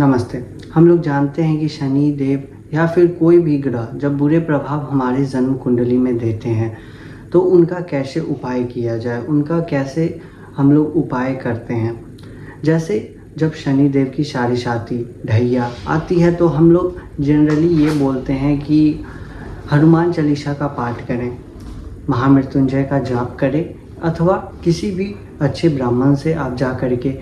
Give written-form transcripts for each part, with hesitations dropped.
नमस्ते। हम लोग जानते हैं कि शनि देव या फिर कोई भी ग्रह जब बुरे प्रभाव हमारे जन्म कुंडली में देते हैं तो उनका कैसे उपाय किया जाए, उनका कैसे हम लोग उपाय करते हैं। जैसे जब शनि देव की साढ़े साती ढैया आती है तो हम लोग जनरली ये बोलते हैं कि हनुमान चालीसा का पाठ करें, महामृत्युंजय का जाप करें, अथवा किसी भी अच्छे ब्राह्मण से आप जा कर के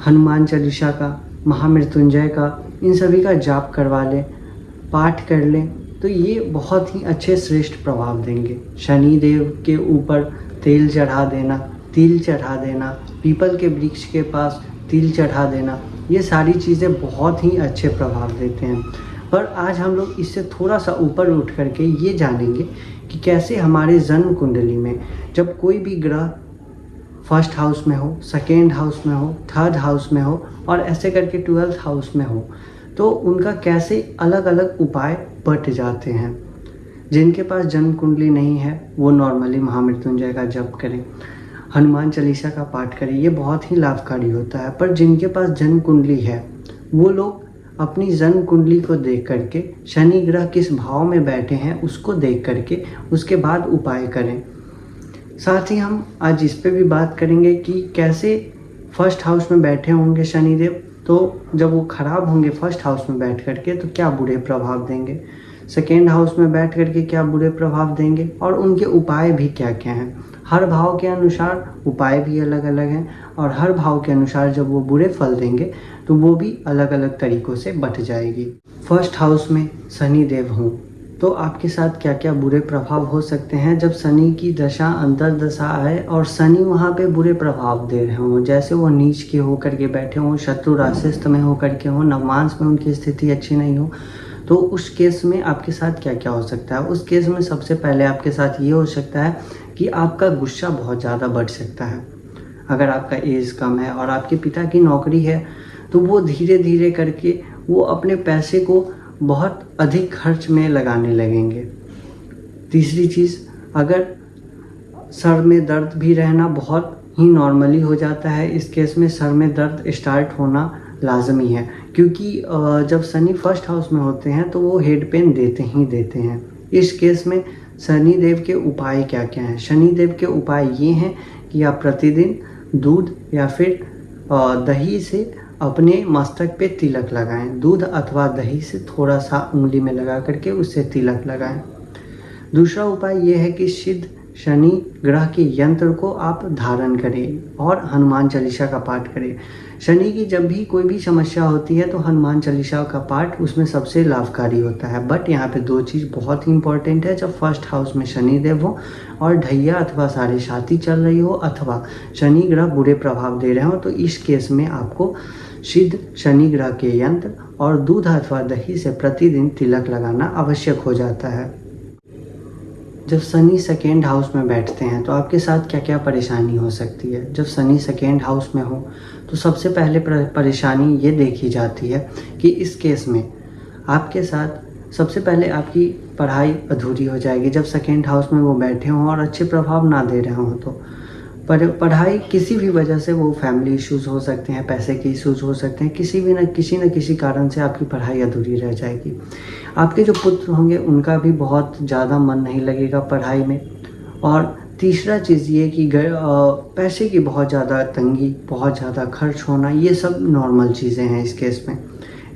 हनुमान चालीसा का, महामृत्युंजय का, इन सभी का जाप करवा लें, पाठ कर लें, तो ये बहुत ही अच्छे श्रेष्ठ प्रभाव देंगे। शनि देव के ऊपर तेल चढ़ा देना, तिल चढ़ा देना, पीपल के वृक्ष के पास तिल चढ़ा देना, ये सारी चीज़ें बहुत ही अच्छे प्रभाव देते हैं। पर आज हम लोग इससे थोड़ा सा ऊपर उठ करके ये जानेंगे कि कैसे हमारे जन्म कुंडली में जब कोई भी ग्रह फर्स्ट हाउस में हो, सेकेंड हाउस में हो, थर्ड हाउस में हो और ऐसे करके 12th हाउस में हो, तो उनका कैसे अलग अलग उपाय बट जाते हैं। जिनके पास जन्म कुंडली नहीं है वो नॉर्मली महामृत्युंजय का जप करें, हनुमान चालीसा का पाठ करें, ये बहुत ही लाभकारी होता है। पर जिनके पास जन्म कुंडली है वो लोग अपनी जन्म कुंडली को देख करके, शनि ग्रह किस भाव में बैठे हैं उसको देख करके उसके बाद उपाय करें। साथ ही हम आज इस पे भी बात करेंगे कि कैसे फर्स्ट हाउस में बैठे होंगे शनिदेव, तो जब वो खराब होंगे फर्स्ट हाउस में बैठ करके तो क्या बुरे प्रभाव देंगे, सेकेंड हाउस में बैठ करके क्या बुरे प्रभाव देंगे और उनके उपाय भी क्या क्या हैं। हर भाव के अनुसार उपाय भी अलग अलग हैं और हर भाव के अनुसार जब वो बुरे फल देंगे तो वो भी अलग अलग तरीक़ों से बट जाएगी। फर्स्ट हाउस में शनि देव हों तो आपके साथ क्या क्या बुरे प्रभाव हो सकते हैं जब शनि की दशा अंतर्दशा आए और शनि वहाँ पे बुरे प्रभाव दे रहे हों। जैसे वो नीच के होकर के बैठे हों, शत्रु राशिस्थ में होकर के हों, नवमांश में उनकी स्थिति अच्छी नहीं हो, तो उस केस में आपके साथ क्या क्या हो सकता है। उस केस में सबसे पहले आपके साथ ये हो सकता है कि आपका गुस्सा बहुत ज़्यादा बढ़ सकता है। अगर आपका एज कम है और आपके पिता की नौकरी है तो वो धीरे धीरे करके वो अपने पैसे को बहुत अधिक खर्च में लगाने लगेंगे। तीसरी चीज़, अगर सर में दर्द भी रहना बहुत ही नॉर्मली हो जाता है, इस केस में सर में दर्द स्टार्ट होना लाजमी है, क्योंकि जब शनि फर्स्ट हाउस में होते हैं तो वो हेड पेन देते ही देते हैं। इस केस में शनि देव के उपाय क्या क्या हैं। शनि देव के उपाय ये हैं कि आप प्रतिदिन दूध या फिर दही से अपने मस्तक पे तिलक लगाएं। दूध अथवा दही से थोड़ा सा उंगली में लगा करके उससे तिलक लगाएं। दूसरा उपाय ये है कि सिद्ध शनि ग्रह के यंत्र को आप धारण करें और हनुमान चालीसा का पाठ करें। शनि की जब भी कोई भी समस्या होती है तो हनुमान चालीसा का पाठ उसमें सबसे लाभकारी होता है। बट यहाँ पे दो चीज़ बहुत ही इंपॉर्टेंट है। जब फर्स्ट हाउस में शनि देव हो और ढैया अथवा साढ़े साती चल रही हो अथवा शनि ग्रह बुरे प्रभाव दे रहे हो, तो इस केस में आपको सिद्ध शनि ग्रह के यंत्र और दूध अथवा दही से प्रतिदिन तिलक लगाना आवश्यक हो जाता है। जब शनि सेकेंड हाउस में बैठते हैं तो आपके साथ क्या क्या परेशानी हो सकती है। जब शनि सेकेंड हाउस में हो तो सबसे पहले परेशानी ये देखी जाती है कि इस केस में आपके साथ सबसे पहले आपकी पढ़ाई अधूरी हो जाएगी। जब सेकेंड हाउस में वो बैठे हों और अच्छे प्रभाव ना दे रहे हों तो पढ़ाई किसी भी वजह से, वो फैमिली इश्यूज़ हो सकते हैं, पैसे के इश्यूज़ हो सकते हैं, किसी न किसी कारण से आपकी पढ़ाई अधूरी रह जाएगी। आपके जो पुत्र होंगे उनका भी बहुत ज़्यादा मन नहीं लगेगा पढ़ाई में। और तीसरा चीज़ ये कि पैसे की बहुत ज़्यादा तंगी, बहुत ज़्यादा खर्च होना, ये सब नॉर्मल चीज़ें हैं इस केस में।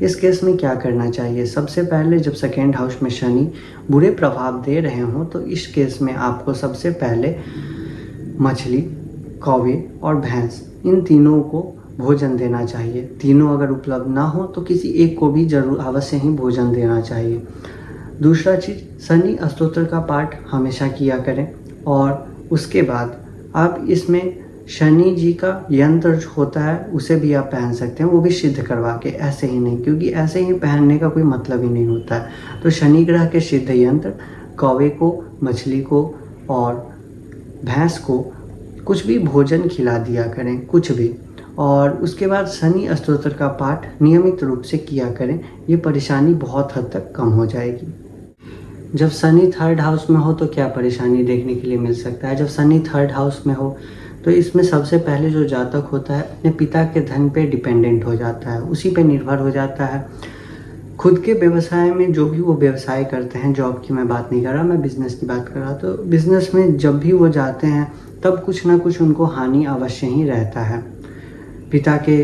इस केस में क्या करना चाहिए। सबसे पहले जब सेकेंड हाउस में शनि बुरे प्रभाव दे रहे हों तो इस केस में आपको सबसे पहले मछली, कौवे और भैंस, इन तीनों को भोजन देना चाहिए। तीनों अगर उपलब्ध ना हो तो किसी एक को भी जरूर अवश्य ही भोजन देना चाहिए। दूसरा चीज़, शनि स्तोत्र का पाठ हमेशा किया करें और उसके बाद आप इसमें शनि जी का यंत्र जो होता है उसे भी आप पहन सकते हैं, वो भी सिद्ध करवा के, ऐसे ही नहीं, क्योंकि ऐसे ही पहनने का कोई मतलब ही नहीं होता है। तो शनि ग्रह के सिद्ध यंत्र, कौवे को, मछली को और भैंस को कुछ भी भोजन खिला दिया करें, कुछ भी। और उसके बाद शनि स्तोत्र का पाठ नियमित रूप से किया करें, ये परेशानी बहुत हद तक कम हो जाएगी। जब शनि थर्ड हाउस में हो तो क्या परेशानी देखने के लिए मिल सकता है। जब शनि थर्ड हाउस में हो तो इसमें सबसे पहले जो जातक होता है अपने पिता के धन पे डिपेंडेंट हो जाता है, उसी पे निर्भर हो जाता है। खुद के व्यवसाय में जो भी वो व्यवसाय करते हैं, जॉब की मैं बात नहीं कर रहा, मैं बिजनेस की बात कर रहा, तो बिजनेस में जब भी वो जाते हैं तब कुछ ना कुछ उनको हानि अवश्य ही रहता है। पिता के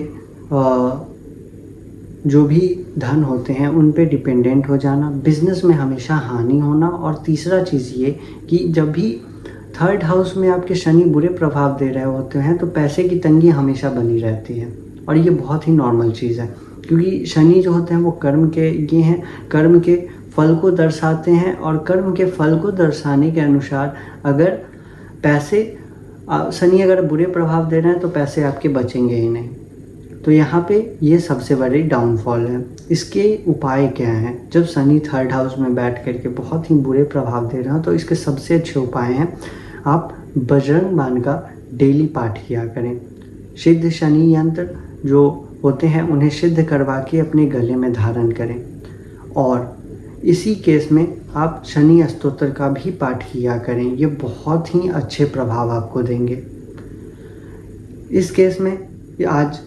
जो भी धन होते हैं उन पे डिपेंडेंट हो जाना, बिजनेस में हमेशा हानि होना, और तीसरा चीज़ ये कि जब भी थर्ड हाउस में आपके शनि बुरे प्रभाव दे रहे होते हैं तो पैसे की तंगी हमेशा बनी रहती है, और ये बहुत ही नॉर्मल चीज़ है, क्योंकि शनि जो होते हैं वो कर्म के ये हैं, कर्म के फल को दर्शाते हैं, और कर्म के फल को दर्शाने के अनुसार अगर पैसे शनि अगर बुरे प्रभाव दे रहे हैं तो पैसे आपके बचेंगे ही नहीं। तो यहाँ पे ये सबसे बड़ी डाउनफॉल है। इसके उपाय क्या हैं? जब शनि थर्ड हाउस में बैठ करके बहुत ही बुरे प्रभाव दे रहे हो तो इसके सबसे अच्छे उपाय हैं, आप बजरंग बाण का डेली पाठ किया करें। सिद्ध शनि यंत्र जो होते हैं उन्हें सिद्ध करवा के अपने गले में धारण करें, और इसी केस में आप शनि स्तोत्र का भी पाठ किया करें। ये बहुत ही अच्छे प्रभाव आपको देंगे। इस केस में आज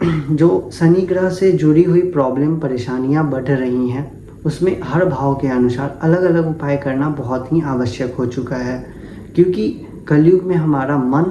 जो शनि ग्रह से जुड़ी हुई प्रॉब्लम परेशानियां बढ़ रही हैं उसमें हर भाव के अनुसार अलग अलग उपाय करना बहुत ही आवश्यक हो चुका है, क्योंकि कलयुग में हमारा मन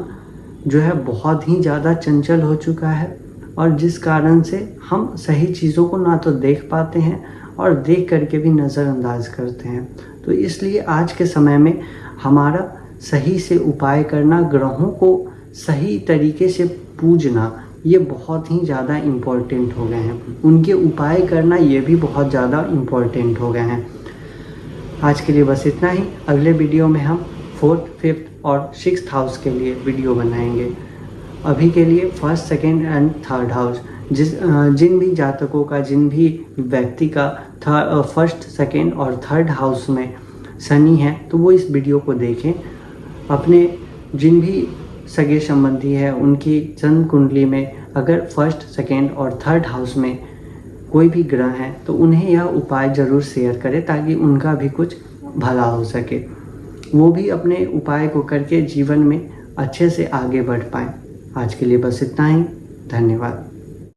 जो है बहुत ही ज़्यादा चंचल हो चुका है, और जिस कारण से हम सही चीज़ों को ना तो देख पाते हैं और देख करके भी नज़रअंदाज करते हैं। तो इसलिए आज के समय में हमारा सही से उपाय करना, ग्रहों को सही तरीके से पूजना, ये बहुत ही ज़्यादा इम्पोर्टेंट हो गए हैं। उनके उपाय करना ये भी बहुत ज़्यादा इम्पोर्टेंट हो गए हैं। आज के लिए बस इतना ही। अगले वीडियो में हम 4th, 5th और 6th हाउस के लिए वीडियो बनाएंगे। अभी के लिए 1st, 2nd and 3rd house जिन भी जातकों का, जिन भी व्यक्ति का 1st, 2nd और 3rd हाउस में शनि है तो वो इस वीडियो को देखें। अपने जिन भी सगे संबंधी है उनकी जन्म कुंडली में अगर 1st, 2nd और 3rd हाउस में कोई भी ग्रह हैं तो उन्हें यह उपाय ज़रूर शेयर करें, ताकि उनका भी कुछ भला हो सके, वो भी अपने उपाय को करके जीवन में अच्छे से आगे बढ़ पाएँ। आज के लिए बस इतना ही। धन्यवाद।